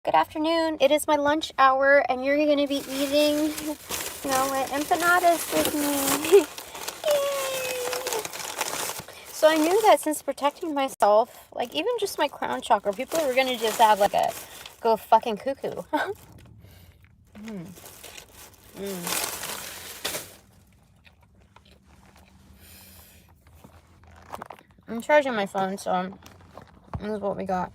Good afternoon. It is my lunch hour, and you're going to be eating, empanadas with me. Yay! So I knew that since protecting myself, like even just my crown chakra, people were going to just have like a go fucking cuckoo. I'm charging my phone, so this is what we got.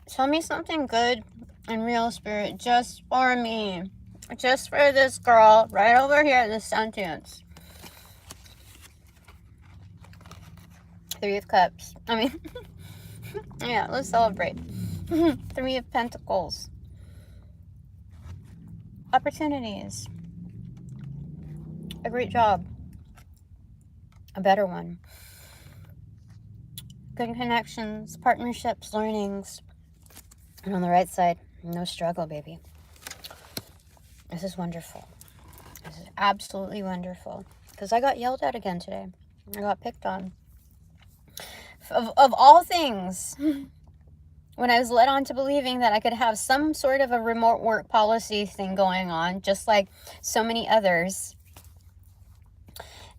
Tell me something good and real, spirit, just for me. Just for this girl right over here, this sentence. Three of Cups. I mean, yeah, let's celebrate. Three of Pentacles. Opportunities. A great job. A better one. Good connections, partnerships, learnings. And on the right side, no struggle, baby. This is wonderful. This is absolutely wonderful. Because I got yelled at again today. I got picked on. Of all things, when I was led on to believing that I could have some sort of a remote work policy thing going on, just like so many others,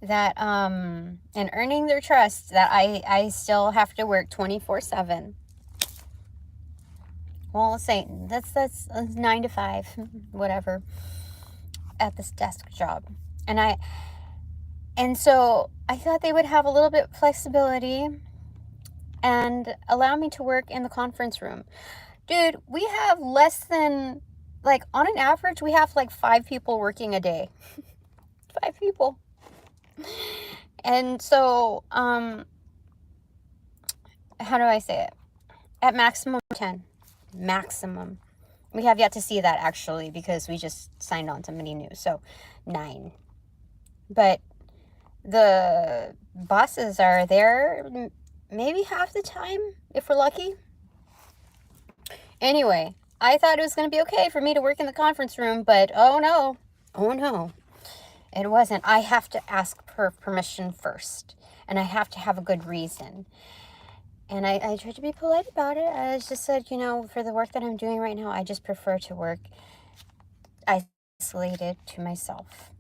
that, and earning their trust, that I still have to work 24/7. Well, let's say that's 9 to 5, whatever, at this desk job. And so I thought they would have a little bit of flexibility and allow me to work in the conference room. Dude, we have less than, like, on an average, we have like 5 people working a day. 5 people. And so, how do I say it? At maximum 10. Maximum. We have yet to see that, actually, because we just signed on somebody new. So 9. But the bosses are there maybe half the time, if we're lucky. Anyway, I thought it was going to be okay for me to work in the conference room, but oh no, it wasn't. I have to ask her permission first, and I have to have a good reason. And I tried to be polite about it. I just said, for the work that I'm doing right now, I just prefer to work isolated to myself.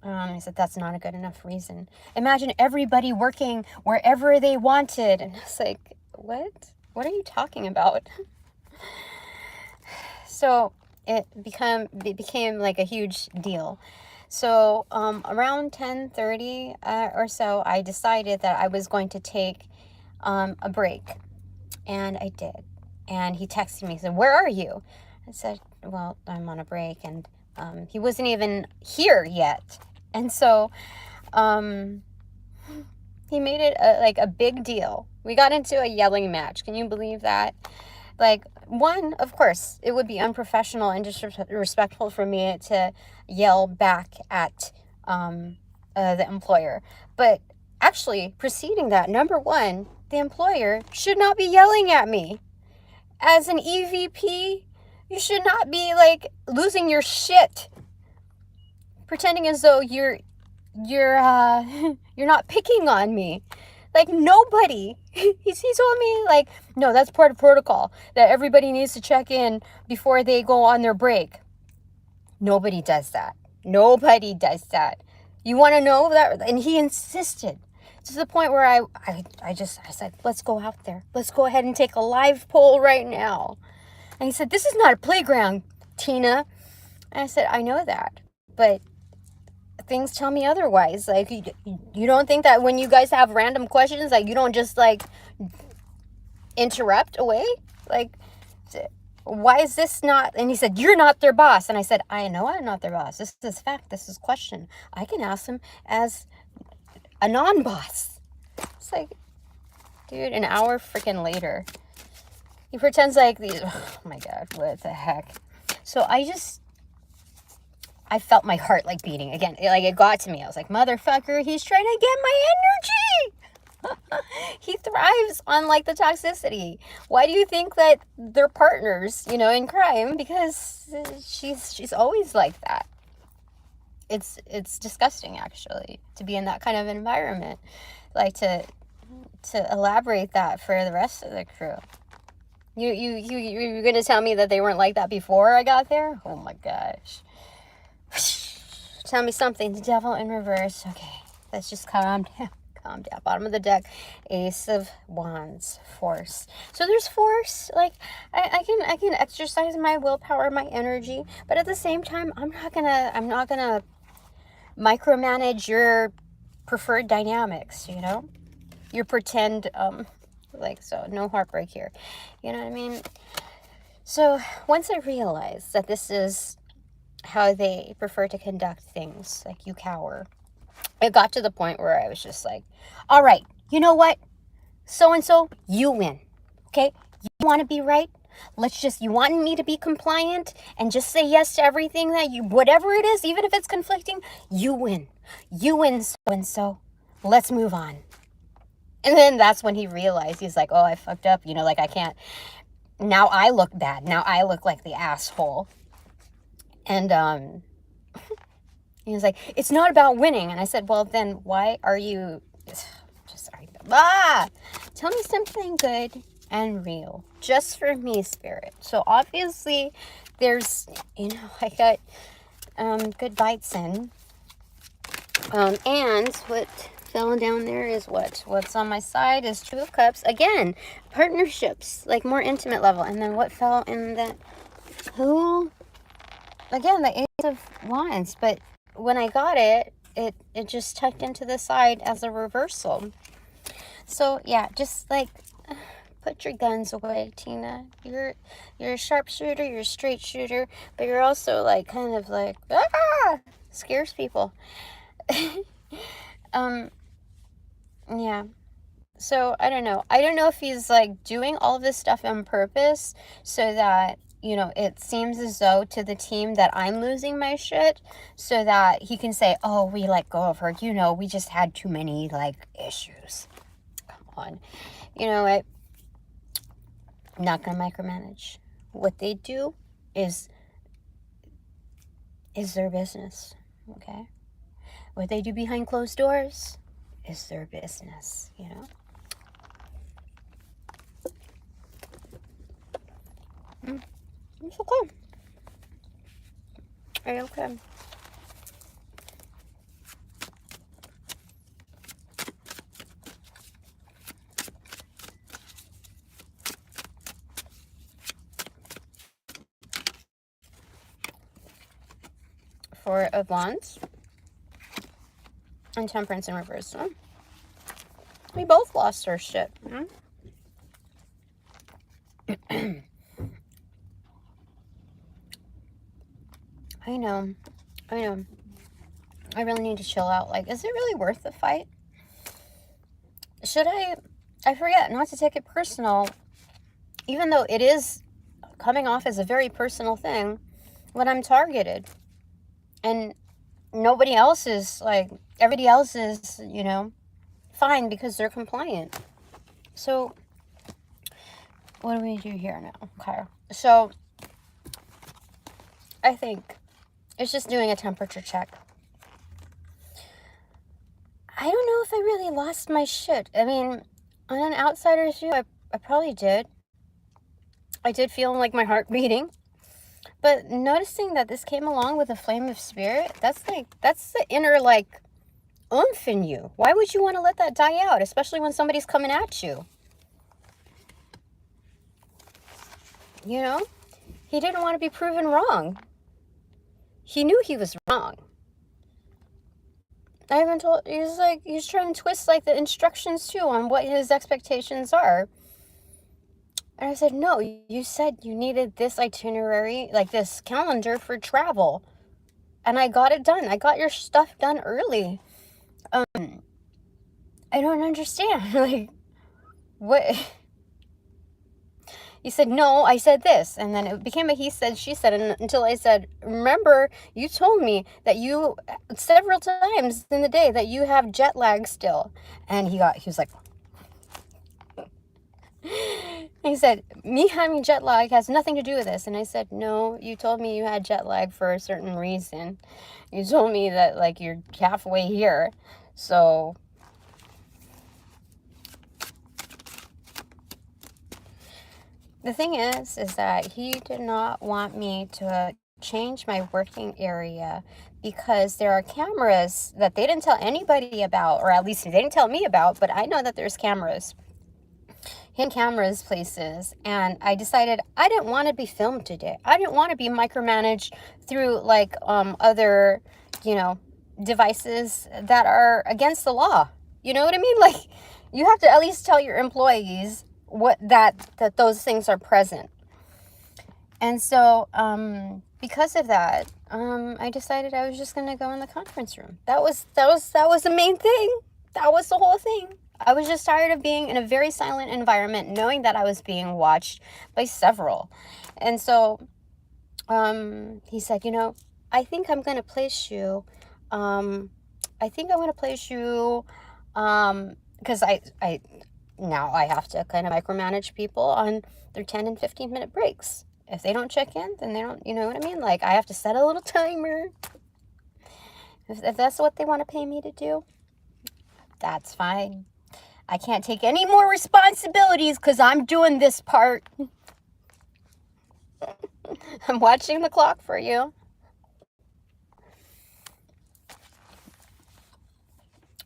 I said, that's not a good enough reason. Imagine everybody working wherever they wanted. And I was like, what? What are you talking about? So it became like a huge deal. So around 10:30 or so, I decided that I was going to take a break. And I did. And he texted me, he said, where are you? I said, well, I'm on a break. And he wasn't even here yet. And so he made it a big deal. We got into a yelling match. Can you believe that? Like, one, of course, it would be unprofessional and disrespectful for me to yell back at the employer. But actually, preceding that, number one, the employer should not be yelling at me. As an EVP, you should not be, like, losing your shit, pretending as though you're not picking on me. Like, nobody. He told me, like, no, that's part of protocol, that everybody needs to check in before they go on their break. Nobody does that. Nobody does that. You want to know that? And he insisted. To the point where I said, let's go out there. Let's go ahead and take a live poll right now. And he said, this is not a playground, Tina. And I said, I know that, but things tell me otherwise. Like, you don't think that when you guys have random questions, like, you don't just, like, interrupt away? Like, why is this not? And he said, you're not their boss. And I said, I know I'm not their boss. This is fact. This is question. I can ask them as a non-boss. It's like, dude, an hour freaking later, he pretends like these. Oh my God, what the heck? So I felt my heart like beating again. It got to me. I was like, motherfucker, he's trying to get my energy. He thrives on, like, the toxicity. Why do you think that they're partners, in crime? Because she's always like that. It's disgusting, actually, to be in that kind of environment. Like, to to elaborate that for the rest of the crew. You're gonna tell me that they weren't like that before I got there? Oh my gosh. Tell me something. The devil in reverse. Okay, let's just calm down. Calm down. Bottom of the deck, Ace of Wands, force. So there's force. Like I can exercise my willpower, my energy, but at the same time, I'm not gonna micromanage your preferred dynamics. You know, your pretend like, so no heartbreak here. You know what I mean? So once I realized that this is how they prefer to conduct things, like you cower, it got to the point where I was just like, all right, you know what? So-and-so, you win. Okay? You want to be right? You want me to be compliant and just say yes to everything that whatever it is, even if it's conflicting, you win. You win, so-and-so. Let's move on. And then that's when he realized, he's like, oh, I fucked up. You know, like I can't. Now I look bad. Now I look like the asshole. And, he was like, it's not about winning. And I said, well, then why are you tell me something good and real, just for me, spirit. So obviously there's, you know, I got good bites in. And what fell down there is what's on my side is Two of Cups. Again, partnerships, like more intimate level. And then what fell in that, again, the Ace of Wands. But when I got it just tucked into the side as a reversal. So yeah, just like put your guns away, Tina. You're a sharpshooter, you're a straight shooter, but you're also like kind of like scares people. Yeah. So I don't know if he's like doing all of this stuff on purpose so that, you know, it seems as though to the team that I'm losing my shit, so that he can say, oh, we let go of her. You know, we just had too many, like, issues. Come on. You know what? I'm not going to micromanage. What they do is their business, okay? What they do behind closed doors is their business, you know? It's okay. Are you okay? Four of Wands and Temperance in reverse. Oh. We both lost our shit. I know. I really need to chill out. Like, is it really worth the fight? Should I forget not to take it personal, even though it is coming off as a very personal thing when I'm targeted. And nobody else is, like, everybody else is, you know, fine because they're compliant. So, what do we do here now? Okay. So, I think it's just doing a temperature check. I don't know if I really lost my shit. I mean, on an outsider's view, I probably did. I did feel like my heart beating. But noticing that this came along with a flame of spirit, that's the inner, like, oomph in you. Why would you want to let that die out, especially when somebody's coming at you? You know? He didn't want to be proven wrong. He knew he was wrong. I even told, he's trying to twist, like, the instructions, too, on what his expectations are. And I said, no, you said you needed this itinerary, like this calendar for travel. And I got it done. I got your stuff done early. I don't understand. Like, what? You said, no, I said this. And then it became a he said, she said, until I said, remember, you told me that you, several times in the day, that you have jet lag still. And he was like, he said, me having jet lag has nothing to do with this. And I said, no, you told me you had jet lag for a certain reason. You told me that, like, you're halfway here. So, The thing is that he did not want me to change my working area because there are cameras that they didn't tell anybody about, or at least they didn't tell me about, but I know that there's cameras, hidden cameras places, and I decided I didn't want to be filmed today. I didn't want to be micromanaged through like other, you know, devices that are against the law. You know what I mean? Like, you have to at least tell your employees what that those things are present. And so because of that, I decided I was just gonna go in the conference room. That was the main thing. That was the whole thing. I was just tired of being in a very silent environment, knowing that I was being watched by several. And so he said, you know, I think I'm gonna place you. Because I now I have to kind of micromanage people on their 10 and 15-minute breaks. If they don't check in, then they don't, you know what I mean? Like, I have to set a little timer. If that's what they want to pay me to do, that's fine. I can't take any more responsibilities because I'm doing this part. I'm watching the clock for you.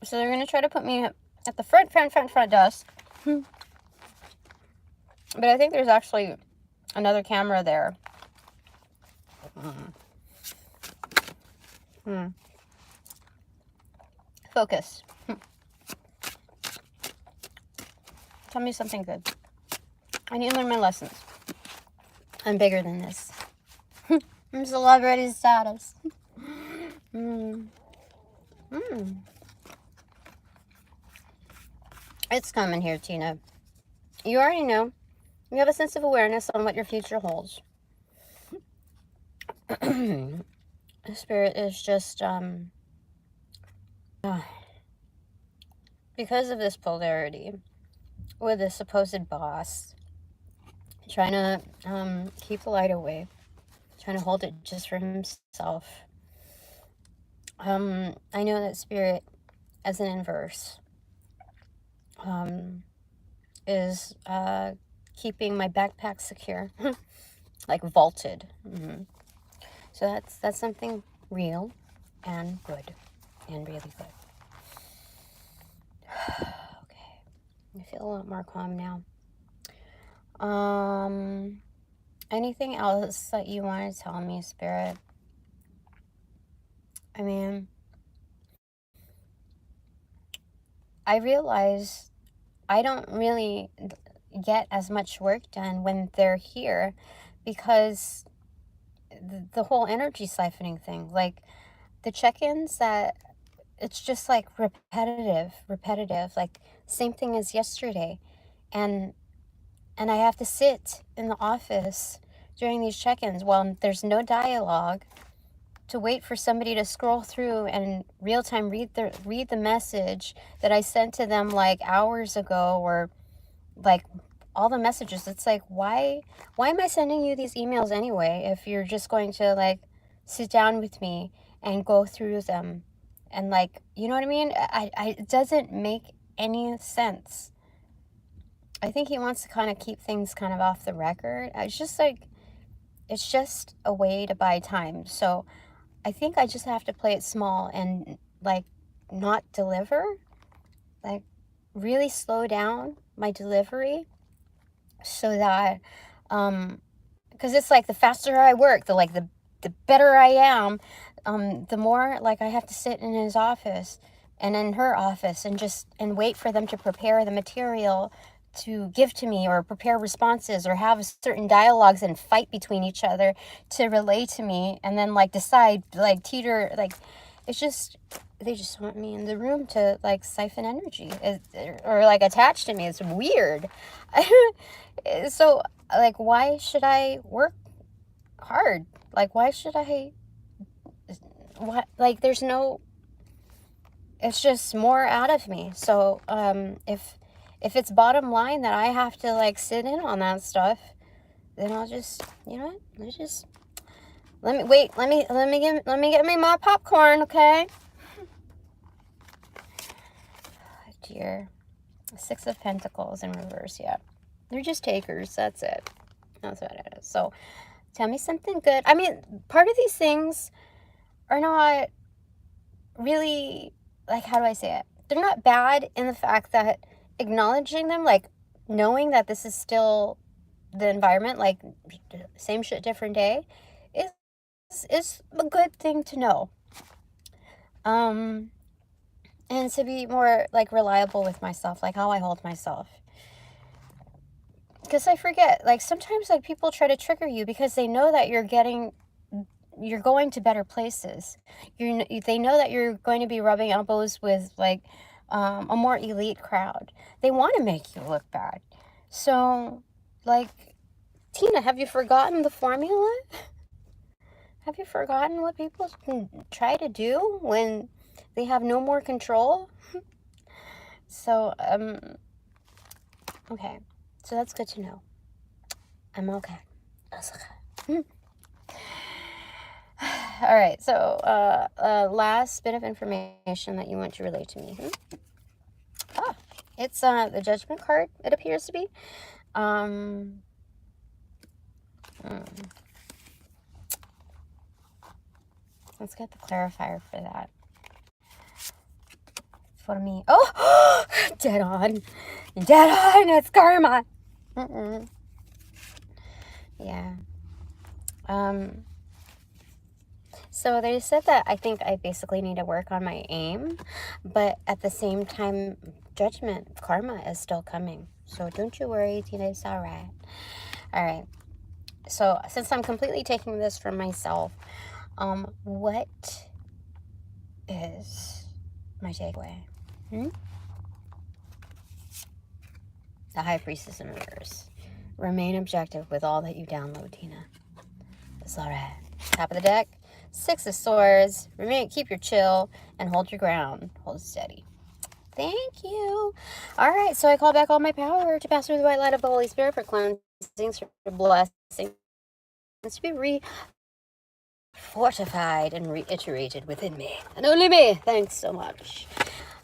So they're going to try to put me at the front desk. But I think there's actually another camera there. Focus. Tell me something good. I need to learn my lessons. I'm bigger than this. I'm celebrity status. It's coming here, Tina. You already know. You have a sense of awareness on what your future holds. Spirit is just, because of this polarity with this supposed boss, trying to keep the light away, trying to hold it just for himself. I know that Spirit, as an inverse, is keeping my backpack secure, like vaulted. So that's something real and good, and really good. Okay, I feel a lot more calm now. Anything else that you want to tell me, Spirit? I mean, I realize I don't really get as much work done when they're here because the whole energy siphoning thing, like the check-ins, that it's just like repetitive, like same thing as yesterday. And I have to sit in the office during these check-ins while there's no dialogue, to wait for somebody to scroll through and real time read the message that I sent to them like hours ago, or like all the messages. It's like, why am I sending you these emails anyway if you're just going to like sit down with me and go through them? And like, you know what I mean? It doesn't make any sense. I think he wants to kind of keep things kind of off the record. It's just like, it's just a way to buy time. So I think I just have to play it small and like not deliver, like really slow down my delivery, so that because it's like the faster I work, the better I am, the more like I have to sit in his office and in her office and wait for them to prepare the material to give to me, or prepare responses, or have certain dialogues and fight between each other to relay to me, and then like decide, like teeter, like it's just, they just want me in the room to like siphon energy, or like attach to me. It's weird. So like, why should I work hard? Like, why should I, like, there's no, it's just more out of me. So if it's bottom line that I have to like sit in on that stuff, then I'll just, you know what, let me get me my popcorn, okay? Dear. 6 of Pentacles in reverse. Yeah, they're just takers, that's it. That's what it is. So tell me something good. I mean, part of these things are not really, like, how do I say it? They're not bad in the fact that acknowledging them, like knowing that this is still the environment, like same shit, different day, is a good thing to know. And to be more like reliable with myself, like how I hold myself. Because I forget, like sometimes like people try to trigger you because they know that you're going to better places. They know that you're going to be rubbing elbows with like a more elite crowd. They want to make you look bad. So, like, Tina, have you forgotten the formula? Have you forgotten what people try to do when they have no more control? So, okay. So that's good to know. I'm okay. All right, so last bit of information that you want to relay to me. It's the judgment card, it appears to be. Let's get the clarifier for that. For me. Oh, dead on. Dead on, it's karma. Yeah. So they said that I think I basically need to work on my aim, but at the same time, judgment, karma is still coming. So don't you worry, Tina, it's all right. All right. So since I'm completely taking this from myself, what is my takeaway? The High Priestess in reverse. Remain objective with all that you download, Tina. It's all right. Top of the deck. 6 of Swords. Keep your chill and hold your ground. Hold steady. Thank you. All right, so I call back all my power to pass through the white light of the Holy Spirit for cleansings, for blessings, to be fortified and reiterated within me. And only me. Thanks so much.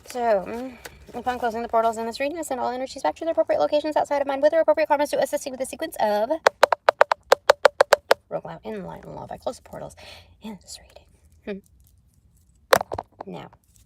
So, upon closing the portals in this reading, I send all energies back to their appropriate locations outside of mine with their appropriate karmas to assist you with the sequence of roll out in light and love. I close the portals in this reading. Now,